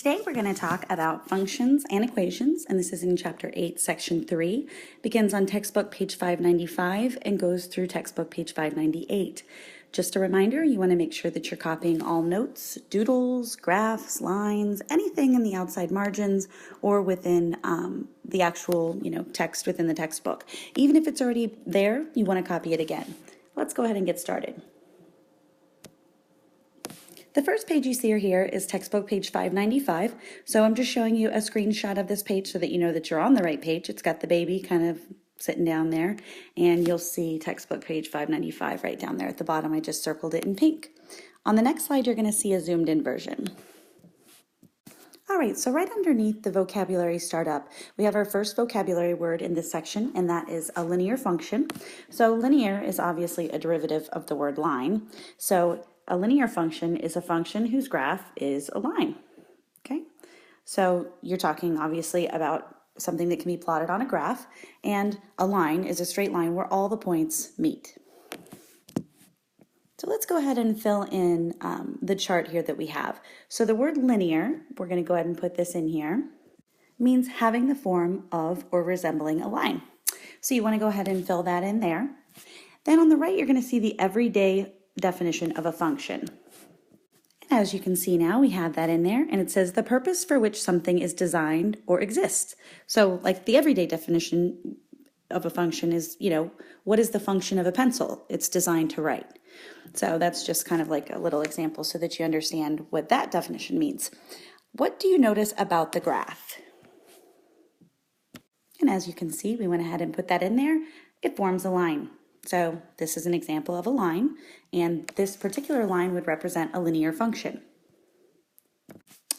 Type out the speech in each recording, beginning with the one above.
Today we're going to talk about functions and equations, and this is in Chapter 8, Section 3. Begins on textbook page 595 and goes through textbook page 598. Just a reminder, you want to make sure that you're copying all notes, doodles, graphs, lines, anything in the outside margins or within the actual text within the textbook. Even if it's already there, you want to copy it again. Let's go ahead and get started. The first page you see here is textbook page 595. So I'm just showing you a screenshot of this page so that you know that you're on the right page. It's got the baby kind of sitting down there, and you'll see textbook page 595 right down there at the bottom. I just circled it in pink. On the next slide, you're going to see a zoomed in version. All right, so right underneath the vocabulary startup, we have our first vocabulary word in this section, and that is a linear function. So linear is obviously a derivative of the word line. So a linear function is a function whose graph is a line, okay? So you're talking obviously about something that can be plotted on a graph, and a line is a straight line where all the points meet. So let's go ahead and fill in the chart here that we have. So the word linear, we're going to go ahead and put this in here, means having the form of or resembling a line. So you want to go ahead and fill that in there. Then on the right, you're going to see the everyday definition of a function. And as you can see now, we have that in there, and it says the purpose for which something is designed or exists. So like the everyday definition of a function is, what is the function of a pencil? It's designed to write. So that's just kind of like a little example so that you understand what that definition means. What do you notice about the graph? And as you can see, we went ahead and put that in there. It forms a line. So this is an example of a line, and this particular line would represent a linear function.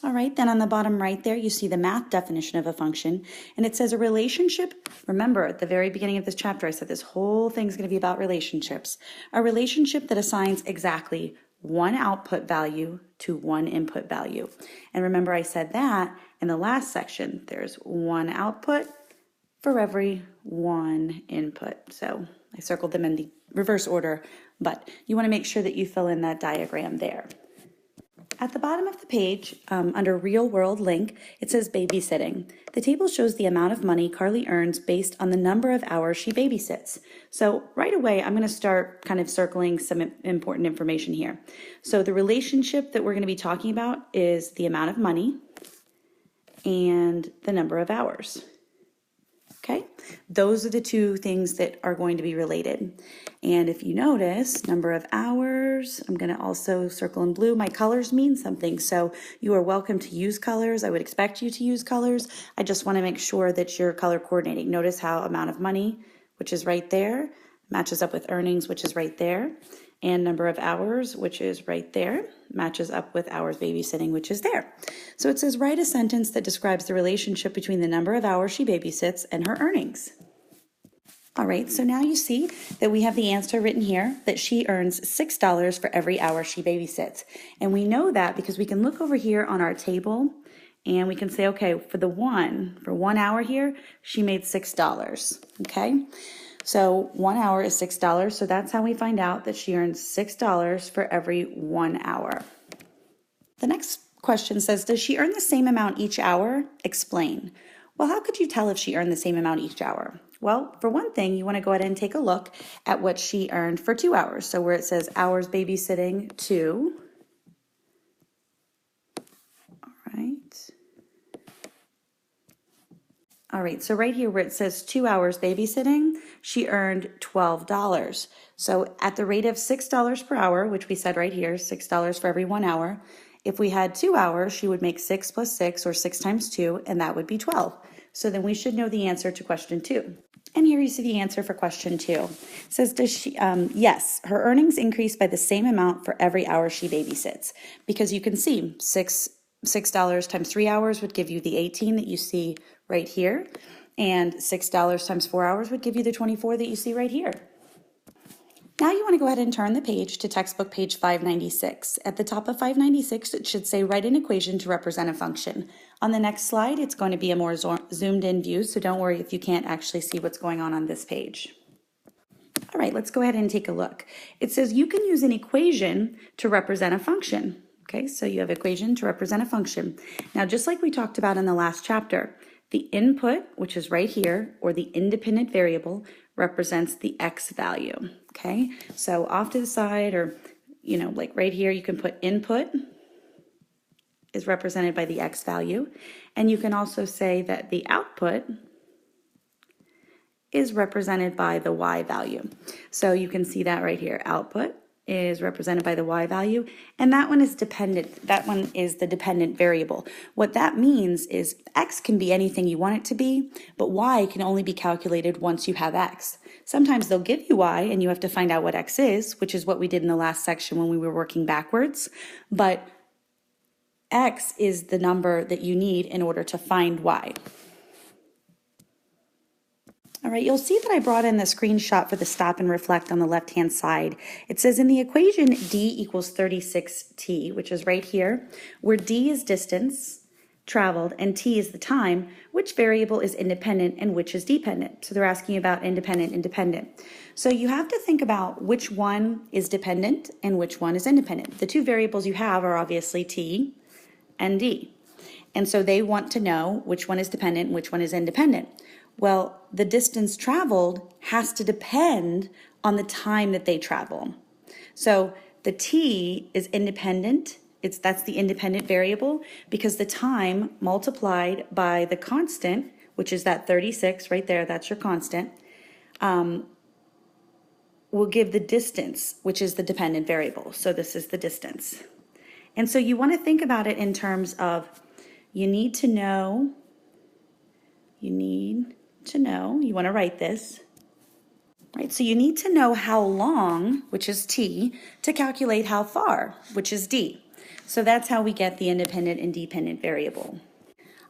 All right, then on the bottom right there, you see the math definition of a function, and it says a relationship. Remember, at the very beginning of this chapter, I said this whole thing's going to be about relationships. A relationship that assigns exactly one output value to one input value. And remember, I said that in the last section, there's one output for every one input. So I circled them in the reverse order, but you want to make sure that you fill in that diagram there. At the bottom of the page, under Real World Link, it says babysitting. The table shows the amount of money Carly earns based on the number of hours she babysits. So right away, I'm going to start kind of circling some important information here. So the relationship that we're going to be talking about is the amount of money and the number of hours. Okay, those are the two things that are going to be related. And if you notice, number of hours, I'm going to also circle in blue. My colors mean something, so you are welcome to use colors. I would expect you to use colors. I just want to make sure that you're color coordinating. Notice how amount of money, which is right there, matches up with earnings, which is right there, and number of hours, which is right there, matches up with hours babysitting, which is there. So it says, write a sentence that describes the relationship between the number of hours she babysits and her earnings. All right, so now you see that we have the answer written here, that she earns $6 for every hour she babysits. And we know that because we can look over here on our table and we can say, okay, for 1 hour here, she made $6, okay? So 1 hour is $6, so that's how we find out that she earns $6 for every 1 hour. The next question says, does she earn the same amount each hour? Explain. Well, how could you tell if she earned the same amount each hour? Well, for one thing, you want to go ahead and take a look at what she earned for 2 hours. So where it says hours babysitting 2. All right, so right here where it says 2 hours babysitting, she earned $12. So at the rate of $6 per hour, which we said right here, $6 for every 1 hour, if we had 2 hours, she would make 6 plus 6, or 6 times 2, and that would be 12. So then we should know the answer to question 2. And here you see the answer for question 2. It says, does she, yes, her earnings increase by the same amount for every hour she babysits. Because you can see $6 times 3 hours would give you the 18 that you see right here, and $6 times 4 hours would give you the 24 that you see right here. Now you want to go ahead and turn the page to textbook page 596. At the top of 596, it should say write an equation to represent a function. On the next slide, it's going to be a more zoomed in view, so don't worry if you can't actually see what's going on this page. All right, let's go ahead and take a look. It says you can use an equation to represent a function. Okay, so you have equation to represent a function. Now, just like we talked about in the last chapter, the input, which is right here, or the independent variable, represents the x value, okay? So off to the side, or, like right here, you can put input is represented by the x value, and you can also say that the output is represented by the y value. So you can see that right here, output is represented by the y value, and that one is dependent. That one is the dependent variable. What that means is x can be anything you want it to be, but y can only be calculated once you have x. Sometimes they'll give you y and you have to find out what x is, which is what we did in the last section when we were working backwards, but x is the number that you need in order to find y. All right, you'll see that I brought in the screenshot for the stop and reflect on the left-hand side. It says in the equation d equals 36t, which is right here, where d is distance traveled and t is the time, which variable is independent and which is dependent? So they're asking about independent and dependent. So you have to think about which one is dependent and which one is independent. The two variables you have are obviously t and d. And so they want to know which one is dependent and which one is independent. Well, the distance traveled has to depend on the time that they travel. So the t is independent. That's the independent variable because the time multiplied by the constant, which is that 36 right there, that's your constant, will give the distance, which is the dependent variable. So this is the distance. And so you want to think about it in terms of you want to write this, right? So you need to know how long, which is t, to calculate how far, which is d. So that's how we get the independent and dependent variable.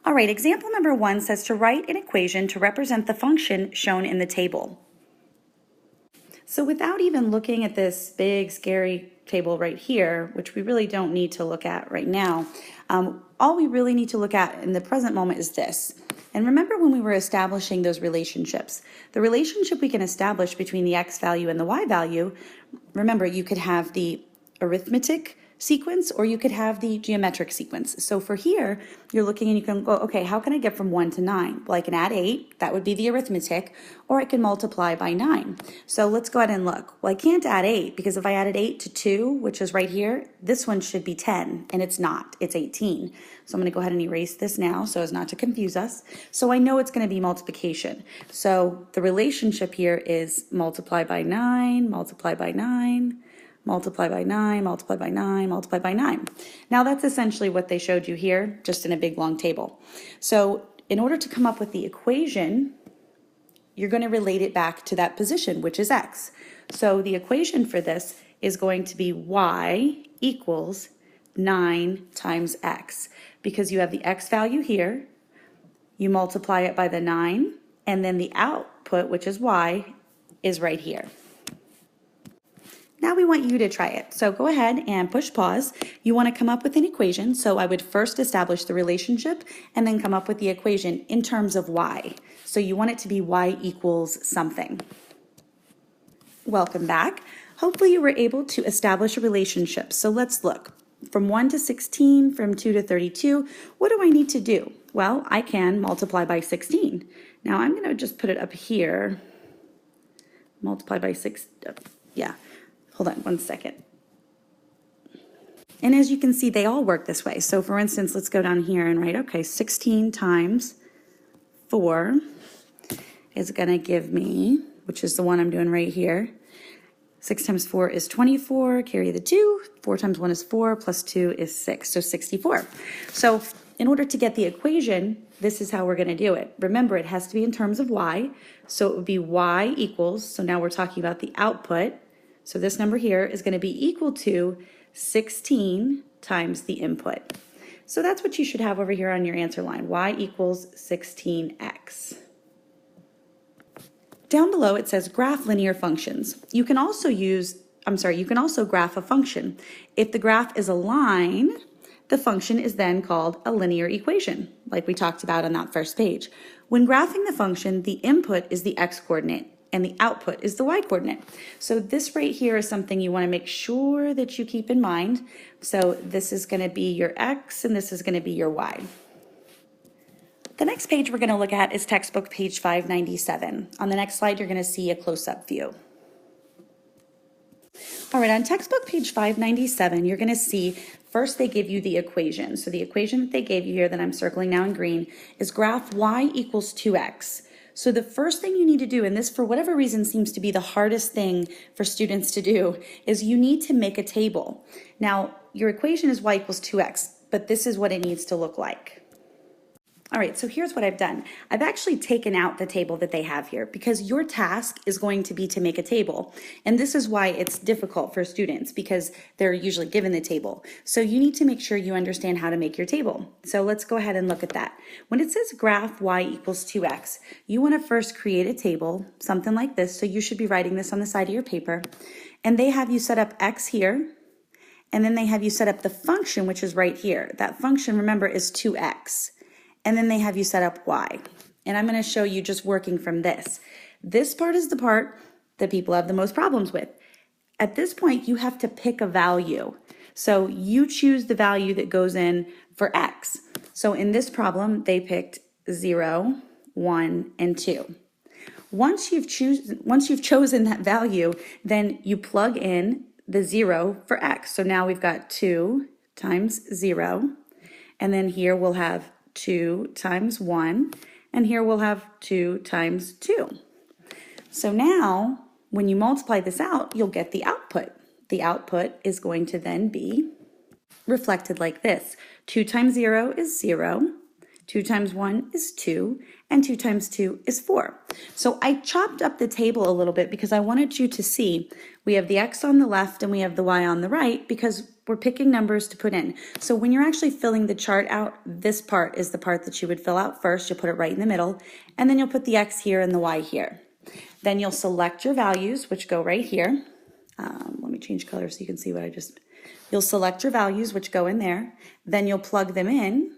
All right, example number 1 says to write an equation to represent the function shown in the table. So without even looking at this big, scary table right here, which we really don't need to look at right now, all we really need to look at in the present moment is this. And remember when we were establishing those relationships, the relationship we can establish between the x value and the y value, remember you could have the arithmetic sequence or you could have the geometric sequence. So for here, you're looking and you can go, okay, how can I get from 1 to 9? Well, I can add 8, that would be the arithmetic, or I can multiply by 9. So let's go ahead and look. Well, I can't add 8 because if I added 8 to 2, which is right here, this one should be 10, and it's not, it's 18. So I'm gonna go ahead and erase this now so as not to confuse us. So I know it's gonna be multiplication. So the relationship here is multiply by 9, multiply by 9, multiply by 9, multiply by 9, multiply by 9. Now that's essentially what they showed you here, just in a big long table. So in order to come up with the equation, you're going to relate it back to that position, which is x. So the equation for this is going to be y equals 9 times x, because you have the x value here, you multiply it by the 9, and then the output, which is y, is right here. Now we want you to try it. So go ahead and push pause. You want to come up with an equation. So I would first establish the relationship and then come up with the equation in terms of y. So you want it to be y equals something. Welcome back. Hopefully you were able to establish a relationship. So let's look. From 1 to 16, from 2 to 32, what do I need to do? Well, I can multiply by 16. Now I'm going to just put it up here. Multiply by 6, yeah. Hold on one second. And as you can see, they all work this way. So for instance, let's go down here and write, okay, 16 times 4 is going to give me, which is the one I'm doing right here. 6 times 4 is 24, carry the 2. 4 times 1 is 4, plus 2 is 6, so 64. So in order to get the equation, this is how we're going to do it. Remember, it has to be in terms of y. So it would be y equals, so now we're talking about the output. So this number here is going to be equal to 16 times the input. So that's what you should have over here on your answer line, y equals 16x. Down below it says graph linear functions. You can also graph a function. If the graph is a line, the function is then called a linear equation, like we talked about on that first page. When graphing the function, the input is the x-coordinate, and the output is the y-coordinate. So this right here is something you want to make sure that you keep in mind. So this is going to be your x and this is going to be your y. The next page we're going to look at is textbook page 597. On the next slide, you're going to see a close-up view. All right, on textbook page 597, you're going to see first they give you the equation. So the equation that they gave you here that I'm circling now in green is graph y equals 2x. So the first thing you need to do, and this for whatever reason seems to be the hardest thing for students to do, is you need to make a table. Now, your equation is y equals 2x, but this is what it needs to look like. All right, so here's what I've done. I've actually taken out the table that they have here because your task is going to be to make a table. And this is why it's difficult for students because they're usually given the table. So you need to make sure you understand how to make your table. So let's go ahead and look at that. When it says graph y equals 2x, you want to first create a table, something like this. So you should be writing this on the side of your paper. And they have you set up x here. And then they have you set up the function, which is right here. That function, remember, is 2x. And then they have you set up y. And I'm going to show you just working from this. This part is the part that people have the most problems with. At this point, you have to pick a value. So you choose the value that goes in for x. So in this problem, they picked 0, 1, and 2. Once you've chosen that value, then you plug in the 0 for x. So now we've got 2 times 0. And then here we'll have 2 times 1, and here we'll have 2 times 2. So now, when you multiply this out, you'll get the output. The output is going to then be reflected like this. 2 times 0 is 0, 2 times 1 is 2, and 2 times 2 is 4. So I chopped up the table a little bit because I wanted you to see we have the x on the left and we have the y on the right because we're picking numbers to put in. So when you're actually filling the chart out, this part is the part that you would fill out first. You'll put it right in the middle, and then you'll put the x here and the y here. Then you'll select your values, which go right here. Let me change color so you can see what you'll select your values, which go in there. Then you'll plug them in,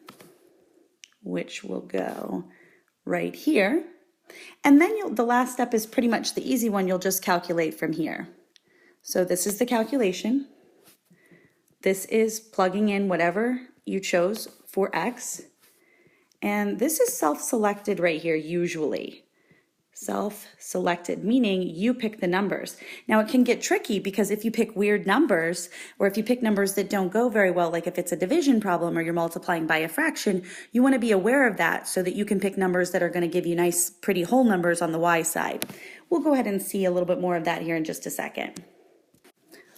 which will go right here. And then the last step is pretty much the easy one. You'll just calculate from here. So this is the calculation. This is plugging in whatever you chose for x. And this is self-selected right here, usually. Self-selected, meaning you pick the numbers. Now it can get tricky because if you pick weird numbers, or if you pick numbers that don't go very well, like if it's a division problem or you're multiplying by a fraction, you want to be aware of that so that you can pick numbers that are going to give you nice, pretty whole numbers on the y side. We'll go ahead and see a little bit more of that here in just a second.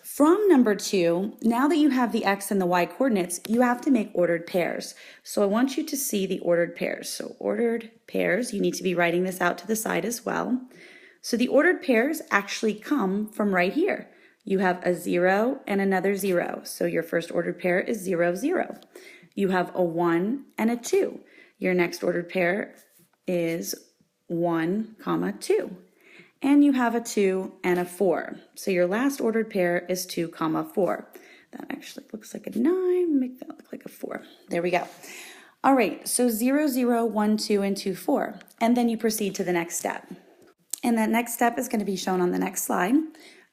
From number 2, now that you have the x and the y coordinates, you have to make ordered pairs. So I want you to see the ordered pairs. So ordered pairs, you need to be writing this out to the side as well. So the ordered pairs actually come from right here. You have a 0 and another 0. So your first ordered pair is 0, 0. You have a 1 and a 2. Your next ordered pair is 1, 2. And you have a 2 and a 4. So your last ordered pair is 2, 4. That actually looks like a 9. Make that look like a 4. There we go. All right, so 0, 0, 1, 2, and 2, 4. And then you proceed to the next step. And that next step is going to be shown on the next slide,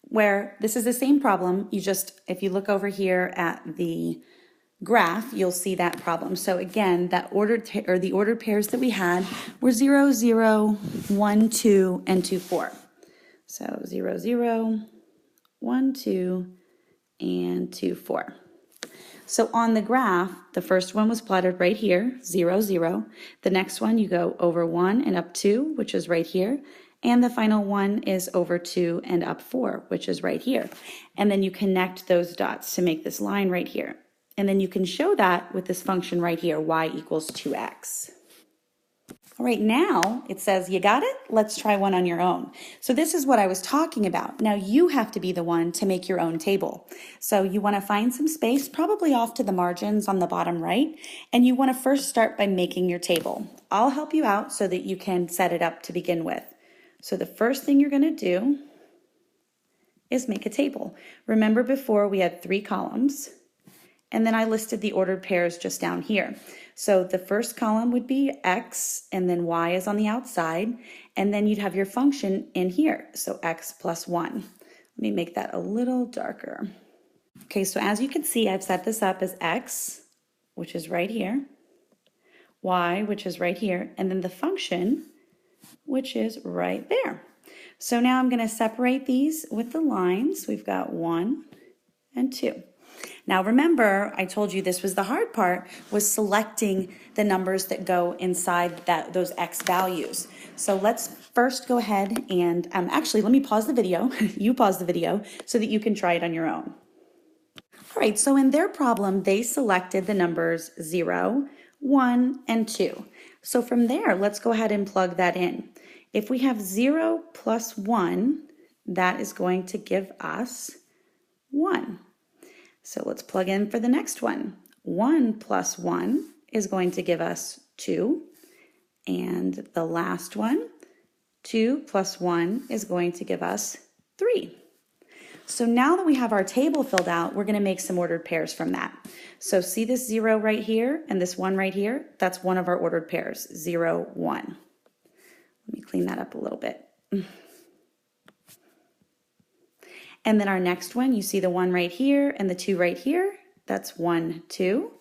where this is the same problem. If you look over here at the graph, you'll see that problem. So again, the ordered pairs that we had were 0, 0, 1, 2, and 2, 4. So 0, 0, 1, 2, and 2, 4. So on the graph, the first one was plotted right here, 0, 0. The next one, you go over 1 and up 2, which is right here. And the final one is over 2 and up 4, which is right here. And then you connect those dots to make this line right here. And then you can show that with this function right here, y equals 2x. All right, now it says, you got it? Let's try one on your own. So this is what I was talking about. Now you have to be the one to make your own table. So you want to find some space, probably off to the margins on the bottom right, and you want to first start by making your table. I'll help you out so that you can set it up to begin with. So the first thing you're going to do is make a table. Remember before we had 3 columns, and then I listed the ordered pairs just down here. So the first column would be x, and then y is on the outside, and then you'd have your function in here, so x plus 1. Let me make that a little darker. Okay, so as you can see, I've set this up as x, which is right here, y, which is right here, and then the function, which is right there. So now I'm going to separate these with the lines. We've got 1 and 2. Now remember, I told you this was the hard part, was selecting the numbers that go inside those x values. So let's first go ahead and, actually let me pause the video, you pause the video, so that you can try it on your own. All right, so in their problem, they selected the numbers 0, 1, and 2. So from there, let's go ahead and plug that in. If we have 0 plus 1, that is going to give us 1. So let's plug in for the next one. 1 plus 1 is going to give us 2. And the last one, 2 plus 1 is going to give us 3. So now that we have our table filled out, we're going to make some ordered pairs from that. So see this 0 right here and this 1 right here? That's one of our ordered pairs, 0, 1. Let me clean that up a little bit. And then our next one, you see the 1 right here and the 2 right here. That's 1, 2.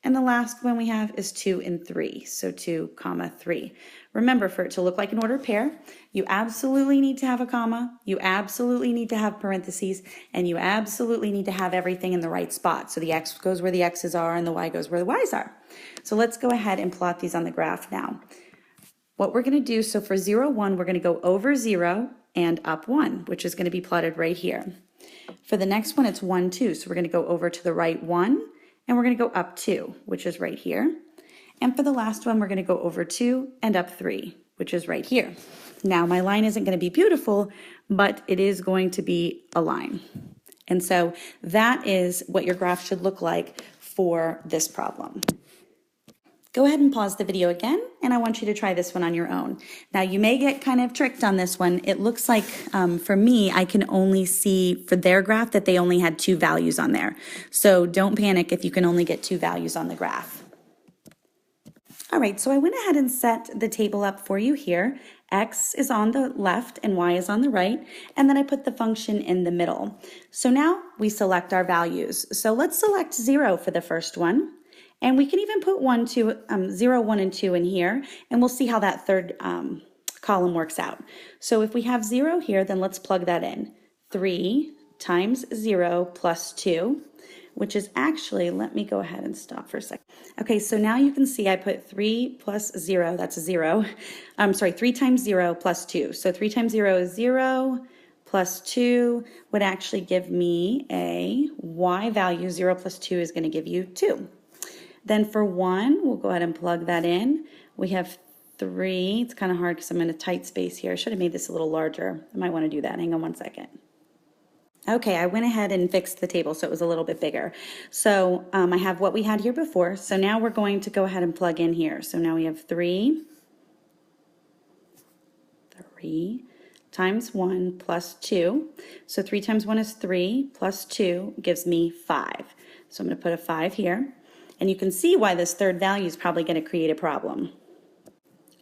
And the last one we have is 2 and 3, so 2, 3. Remember, for it to look like an ordered pair, you absolutely need to have a comma, you absolutely need to have parentheses, and you absolutely need to have everything in the right spot. So the x goes where the x's are and the y goes where the y's are. So let's go ahead and plot these on the graph now. What we're going to do, so for 0, 1, we're going to go over 0 and up 1, which is going to be plotted right here. For the next one, it's 1, 2, so we're going to go over to the right 1, and we're going to go up 2, which is right here. And for the last one, we're going to go over 2 and up 3, which is right here. Now, my line isn't going to be beautiful, but it is going to be a line. And so that is what your graph should look like for this problem. Go ahead and pause the video again, and I want you to try this one on your own. Now, you may get kind of tricked on this one. It looks like, for me, I can only see for their graph that they only had 2 values on there. So don't panic if you can only get 2 values on the graph. All right, so I went ahead and set the table up for you here. X is on the left and Y is on the right, and then I put the function in the middle. So now we select our values. So let's select 0 for the first one. And we can even put 0, 1, and 2 in here, and we'll see how that third column works out. So if we have 0 here, then let's plug that in. 3 times 0 plus 2, which is actually, let me go ahead and stop for a second. Okay, so now you can see I put 3 plus 0, that's a 0. 3 times 0 plus 2. So 3 times 0 is 0, plus 2 would actually give me a y value. 0 plus 2 is going to give you 2. Then for 1, we'll go ahead and plug that in. We have 3. It's kind of hard because I'm in a tight space here. I should have made this a little larger. I might want to do that. Hang on one second. Okay, I went ahead and fixed the table so it was a little bit bigger. So I have what we had here before. So now we're going to go ahead and plug in here. So now we have 3 times 1 plus 2. So 3 times 1 is 3 plus 2 gives me 5. So I'm going to put a 5 here. And you can see why this third value is probably going to create a problem.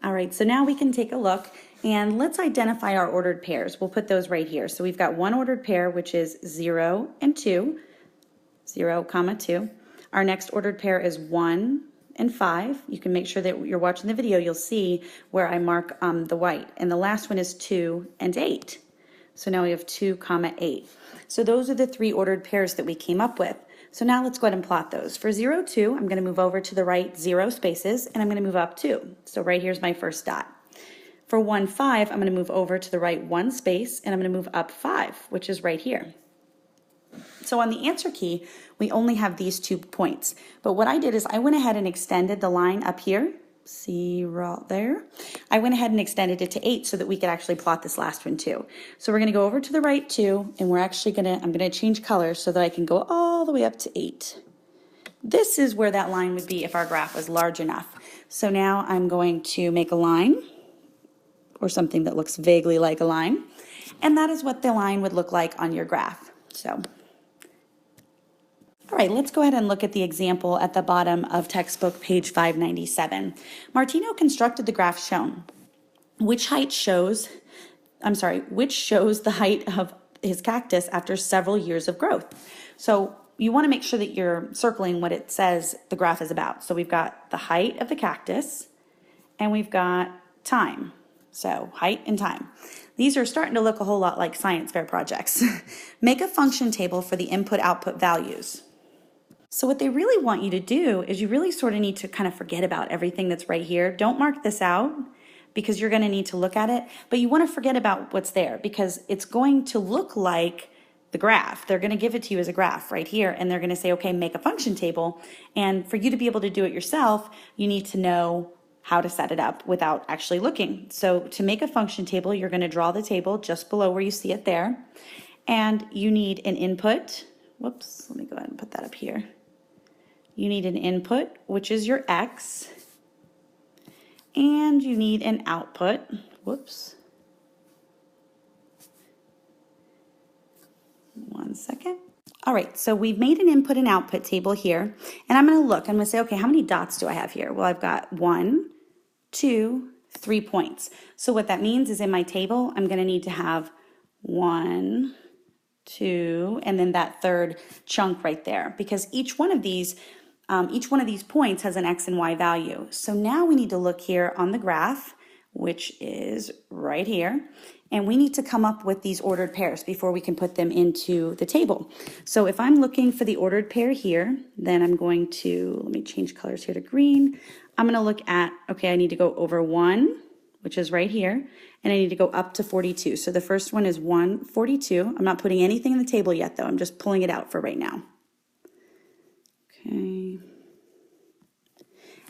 All right, so now we can take a look and let's identify our ordered pairs. We'll put those right here. So we've got one ordered pair, which is 0 and 2, 0, 2. Our next ordered pair is 1 and 5. You can make sure that you're watching the video. You'll see where I mark the white. And the last one is 2 and 8. So now we have 2, 8. So those are the 3 ordered pairs that we came up with. So now let's go ahead and plot those. For 0, 2, I'm going to move over to the right 0 spaces, and I'm going to move up 2. So right here's my first dot. For 1, 5, I'm going to move over to the right 1 space, and I'm going to move up 5, which is right here. So on the answer key, we only have these 2 points. But what I did is I went ahead and extended the line up here. See right there? I went ahead and extended it to 8 so that we could actually plot this last one too. So we're going to go over to the right 2, and I'm going to change colors so that I can go all the way up to 8. This is where that line would be if our graph was large enough. So now I'm going to make a line, or something that looks vaguely like a line, and that is what the line would look like on your graph. So, All right, let's go ahead and look at the example at the bottom of textbook page 597. Martino constructed the graph shown, which shows the height of his cactus after several years of growth. So you want to make sure that you're circling what it says the graph is about. So we've got the height of the cactus and we've got time. So height and time. These are starting to look a whole lot like science fair projects. Make a function table for the input-output values. So what they really want you to do is you really sort of need to kind of forget about everything that's right here. Don't mark this out because you're going to need to look at it, but you want to forget about what's there because it's going to look like the graph. They're going to give it to you as a graph right here, and they're going to say, okay, make a function table. And for you to be able to do it yourself, you need to know how to set it up without actually looking. So to make a function table, you're going to draw the table just below where you see it there. And you need an input. Whoops, let me go ahead and put that up here. You need an input, which is your x, and you need an output. Whoops. One second. All right, so we've made an input and output table here, and I'm going to look. I'm going to say, okay, how many dots do I have here? Well, I've got 1, 2, 3 points. So what that means is in my table, I'm going to need to have 1, 2, and then that third chunk right there, because each one of these points has an x and y value. So now we need to look here on the graph, which is right here, and we need to come up with these ordered pairs before we can put them into the table. So if I'm looking for the ordered pair here, then I'm going to, let me change colors here to green. I'm going to look at, okay, I need to go over 1, which is right here, and I need to go up to 42. So the first one is 142. I'm not putting anything in the table yet, though. I'm just pulling it out for right now. Okay.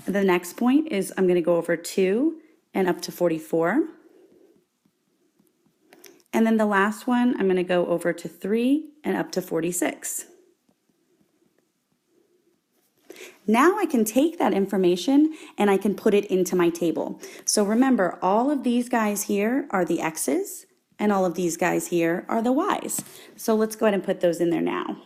The next point is I'm going to go over 2 and up to 44. And then the last one, I'm going to go over to 3 and up to 46. Now I can take that information and I can put it into my table. So remember, all of these guys here are the x's and all of these guys here are the y's. So let's go ahead and put those in there now.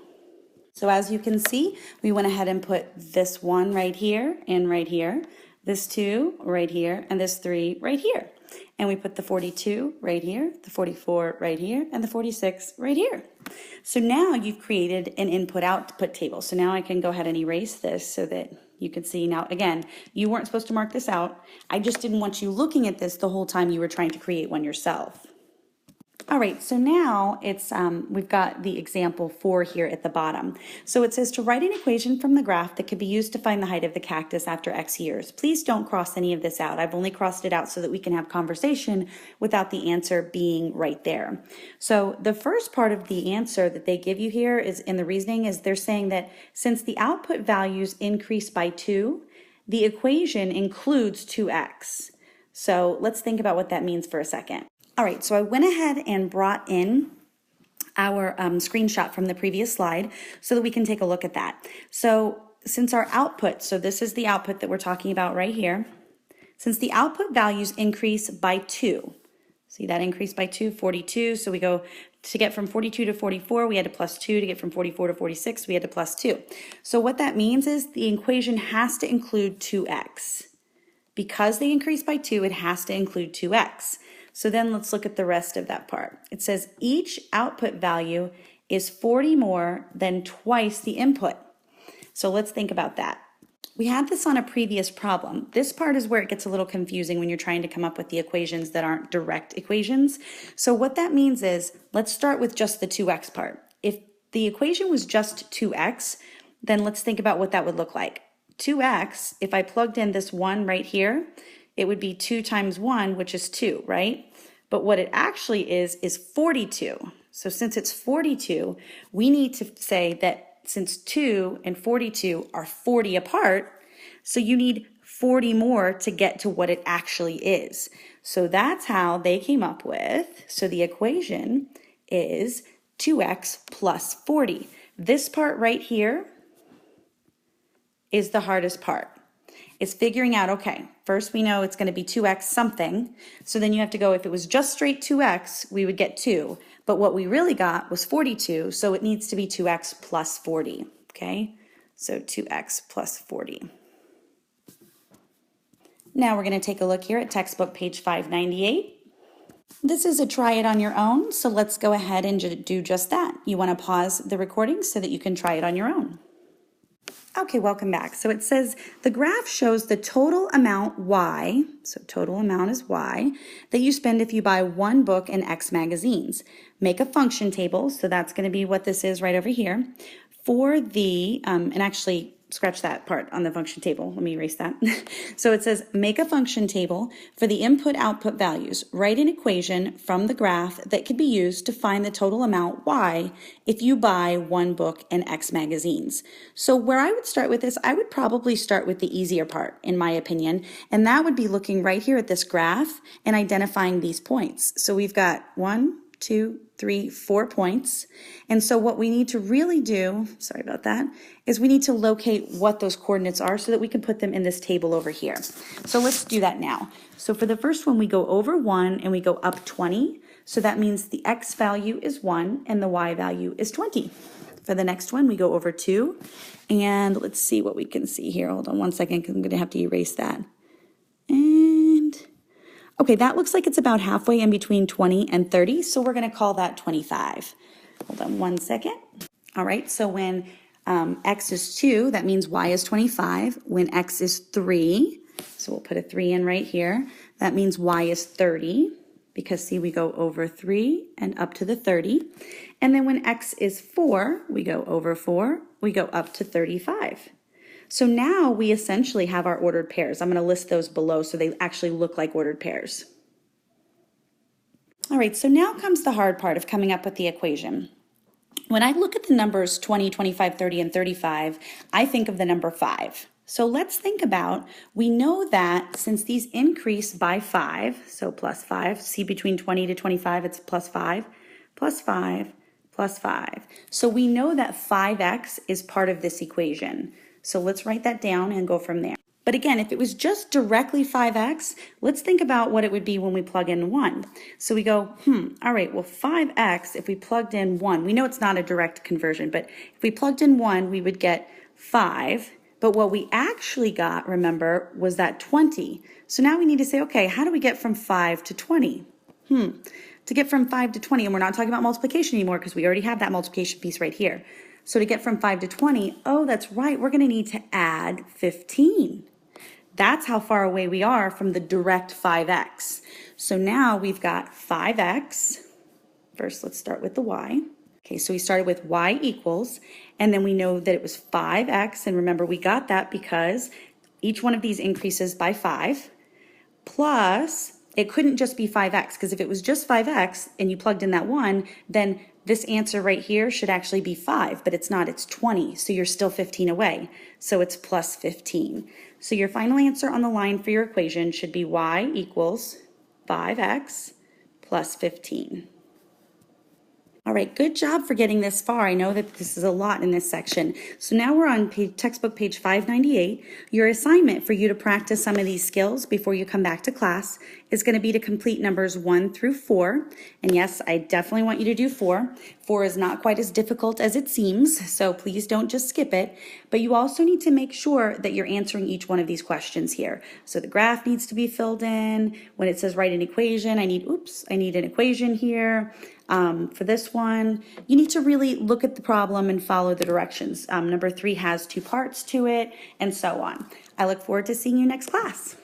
So as you can see, we went ahead and put this 1 right here and right here, this 2 right here, and this 3 right here. And we put the 42 right here, the 44 right here, and the 46 right here. So now you've created an input-output table. So now I can go ahead and erase this so that you can see. Now, again, you weren't supposed to mark this out. I just didn't want you looking at this the whole time you were trying to create one yourself. All right, so now it's we've got the example 4 here at the bottom. So it says to write an equation from the graph that could be used to find the height of the cactus after X years. Please don't cross any of this out. I've only crossed it out so that we can have conversation without the answer being right there. So the first part of the answer that they give you here is in the reasoning is they're saying that since the output values increase by 2, the equation includes 2x. So let's think about what that means for a second. All right, so I went ahead and brought in our screenshot from the previous slide so that we can take a look at that. So since our output, so this is the output that we're talking about right here, since the output values increase by 2, see that increase by 2, 42, so we go to get from 42 to 44, we had to plus 2, to get from 44 to 46, we had to plus 2. So what that means is the equation has to include 2x. Because they increase by 2, it has to include 2x. So then let's look at the rest of that part. It says each output value is 40 more than twice the input. So let's think about that. We had this on a previous problem. This part is where it gets a little confusing when you're trying to come up with the equations that aren't direct equations. So what that means is, let's start with just the 2x part. If the equation was just 2x, then let's think about what that would look like. 2x, if I plugged in this 1 right here, it would be 2 times 1, which is 2, right? But what it actually is 42. So since it's 42, we need to say that since 2 and 42 are 40 apart, so you need 40 more to get to what it actually is. So that's how they came up with, so the equation is 2x plus 40. This part right here is the hardest part. It's figuring out, okay, first we know it's going to be 2x something, so then you have to go, if it was just straight 2x, we would get 2, but what we really got was 42, so it needs to be 2x plus 40, okay? So 2x plus 40. Now we're going to take a look here at textbook page 598. This is a try it on your own, so let's go ahead and do just that. You want to pause the recording so that you can try it on your own. Okay, welcome back. So it says the graph shows the total amount Y, so total amount is Y, that you spend if you buy one book in X magazines. Make a function table, so that's going to be what this is right over here, for the, and actually scratch that part on the function table. Let me erase that. So it says make a function table for the input-output values. Write an equation from the graph that could be used to find the total amount Y if you buy one book in X magazines. So where I would start with this, I would probably start with the easier part, in my opinion, and that would be looking right here at this graph and identifying these points. So we've got 1, 2, 3, 4 points. And so what we need to really do, sorry about that, is we need to locate what those coordinates are so that we can put them in this table over here. So let's do that now. So for the first one, we go over 1 and we go up 20. So that means the X value is 1 and the Y value is 20. For the next one, we go over 2. And let's see what we can see here. Hold on one second because I'm going to have to erase that. And okay, that looks like it's about halfway in between 20 and 30, so we're going to call that 25. Hold on one second. All right, so when X is 2, that means Y is 25. When X is 3, so we'll put a 3 in right here, that means Y is 30, because see, we go over 3 and up to the 30. And then when X is 4, we go over 4, we go up to 35. So now we essentially have our ordered pairs. I'm going to list those below so they actually look like ordered pairs. All right, so now comes the hard part of coming up with the equation. When I look at the numbers 20, 25, 30, and 35, I think of the number 5. So let's think about, we know that since these increase by 5, so plus 5, see between 20 to 25, it's plus 5, plus 5, plus 5. So we know that 5x is part of this equation. So let's write that down and go from there. But again, if it was just directly 5x, let's think about what it would be when we plug in 1. So we go, all right, well 5x, if we plugged in 1, we know it's not a direct conversion, but if we plugged in 1, we would get 5. But what we actually got, remember, was that 20. So now we need to say, okay, how do we get from 5 to 20? To get from 5 to 20, and we're not talking about multiplication anymore because we already have that multiplication piece right here. So to get from 5 to 20, oh, that's right, we're going to need to add 15. That's how far away we are from the direct 5x. So now we've got 5x. First, let's start with the y. Okay, so we started with y equals, and then we know that it was 5x, and remember we got that because each one of these increases by 5, plus it couldn't just be 5x, because if it was just 5x and you plugged in that 1, then this answer right here should actually be 5, but it's not, it's 20, so you're still 15 away. So it's plus 15. So your final answer on the line for your equation should be y equals 5x plus 15. All right, good job for getting this far. I know that this is a lot in this section. So now we're on textbook page 598. Your assignment for you to practice some of these skills before you come back to class is going to be to complete numbers 1 through 4. And yes, I definitely want you to do 4. 4 is not quite as difficult as it seems, so please don't just skip it. But you also need to make sure that you're answering each one of these questions here. So the graph needs to be filled in. When it says write an equation, I need an equation here. For this one, you need to really look at the problem and follow the directions. Number 3 has 2 parts to it, and so on. I look forward to seeing you next class.